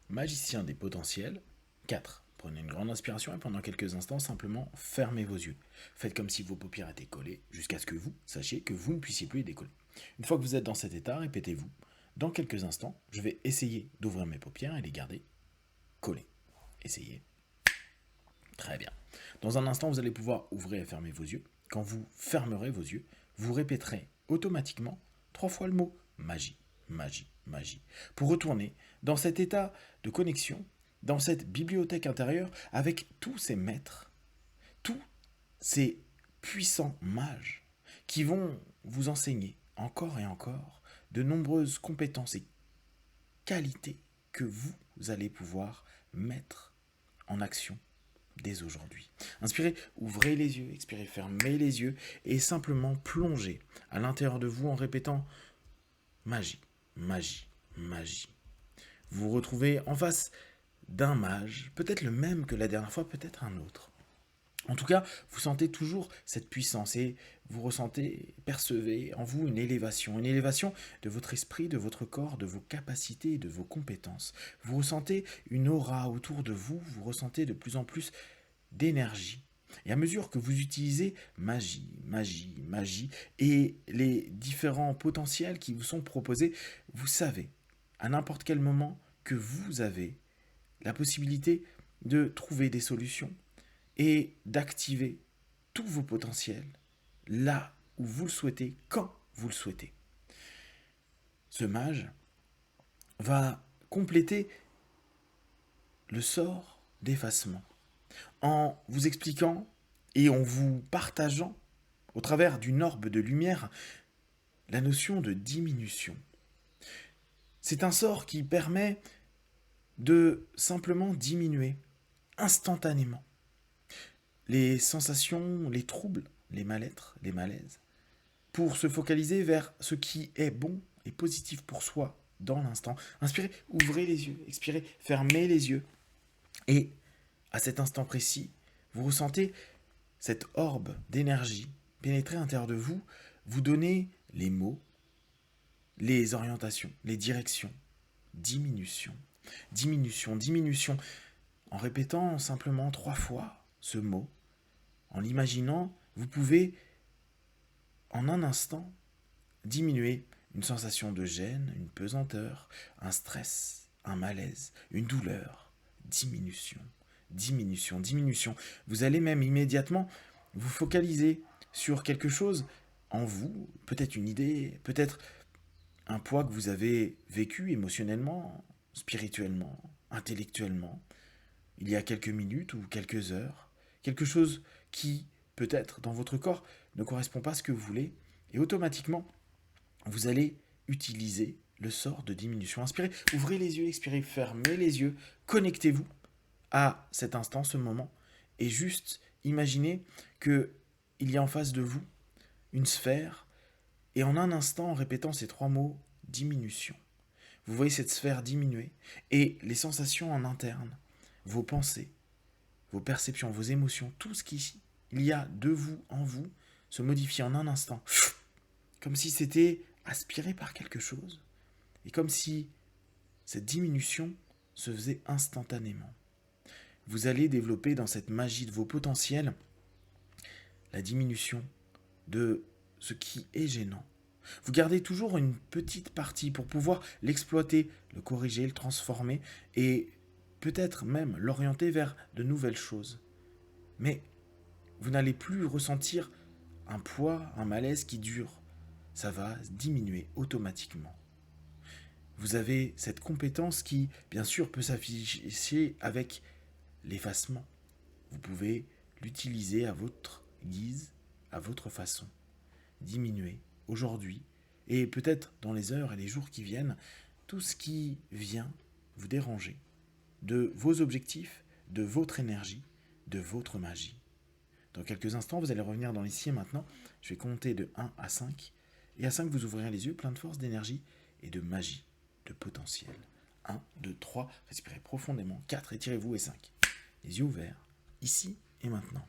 magicien des potentiels. 4. Prenez une grande inspiration et pendant quelques instants, simplement fermez vos yeux. Faites comme si vos paupières étaient collées jusqu'à ce que vous sachiez que vous ne puissiez plus les décoller. Une fois que vous êtes dans cet état, répétez-vous. Dans quelques instants, je vais essayer d'ouvrir mes paupières et les garder collées. Essayez. Très bien. Dans un instant, vous allez pouvoir ouvrir et fermer vos yeux. Quand vous fermerez vos yeux, vous répéterez automatiquement 3 fois le mot magie, magie, magie, pour retourner dans cet état de connexion, dans cette bibliothèque intérieure avec tous ces maîtres, tous ces puissants mages qui vont vous enseigner encore et encore de nombreuses compétences et qualités que vous allez pouvoir mettre en action dès aujourd'hui. Inspirez, ouvrez les yeux, expirez, fermez les yeux et simplement plongez à l'intérieur de vous en répétant magie, magie, magie. Vous vous retrouvez en face d'un mage, peut-être le même que la dernière fois, peut-être un autre. En tout cas, vous sentez toujours cette puissance et vous ressentez, percevez en vous une élévation de votre esprit, de votre corps, de vos capacités et de vos compétences. Vous ressentez une aura autour de vous, vous ressentez de plus en plus d'énergie. Et à mesure que vous utilisez magie, magie, magie et les différents potentiels qui vous sont proposés, vous savez à n'importe quel moment que vous avez la possibilité de trouver des solutions et d'activer tous vos potentiels là où vous le souhaitez, quand vous le souhaitez. Ce mage va compléter le sort d'effacement en vous expliquant et en vous partageant au travers d'une orbe de lumière la notion de diminution. C'est un sort qui permet de simplement diminuer instantanément les sensations, les troubles, les mal-être, les malaises, pour se focaliser vers ce qui est bon et positif pour soi dans l'instant. Inspirez, ouvrez les yeux, expirez, fermez les yeux. Et à cet instant précis, vous ressentez cette orbe d'énergie pénétrer à l'intérieur de vous, vous donner les mots, les orientations, les directions. Diminution, diminution, diminution. En répétant simplement 3 fois ce mot, en l'imaginant, vous pouvez, en un instant, diminuer une sensation de gêne, une pesanteur, un stress, un malaise, une douleur. Diminution, diminution, diminution. Vous allez même immédiatement vous focaliser sur quelque chose en vous, peut-être une idée, peut-être un poids que vous avez vécu émotionnellement, spirituellement, intellectuellement, il y a quelques minutes ou quelques heures, quelque chose qui, peut-être, dans votre corps, ne correspond pas à ce que vous voulez, et automatiquement, vous allez utiliser le sort de diminution. Inspirez, ouvrez les yeux, expirez, fermez les yeux, connectez-vous à cet instant, ce moment, et juste imaginez qu'il y a en face de vous une sphère, et en un instant, en répétant ces 3 mots, diminution, vous voyez cette sphère diminuer, et les sensations en interne, vos pensées, vos perceptions, vos émotions, tout ce qu'il y a de vous en vous se modifie en un instant, comme si c'était aspiré par quelque chose, et comme si cette diminution se faisait instantanément. Vous allez développer dans cette magie de vos potentiels la diminution de ce qui est gênant. Vous gardez toujours une petite partie pour pouvoir l'exploiter, le corriger, le transformer et peut-être même l'orienter vers de nouvelles choses. Mais vous n'allez plus ressentir un poids, un malaise qui dure. Ça va diminuer automatiquement. Vous avez cette compétence qui, bien sûr, peut s'afficher avec l'effacement. Vous pouvez l'utiliser à votre guise, à votre façon. Diminuer aujourd'hui, et peut-être dans les heures et les jours qui viennent, tout ce qui vient vous déranger de vos objectifs, de votre énergie, de votre magie. Dans quelques instants, vous allez revenir dans l'ici et maintenant. Je vais compter de 1 à 5. Et à 5, vous ouvrirez les yeux plein de force, d'énergie et de magie, de potentiel. 1, 2, 3, respirez profondément. 4, étirez-vous et 5. Les yeux ouverts, ici et maintenant.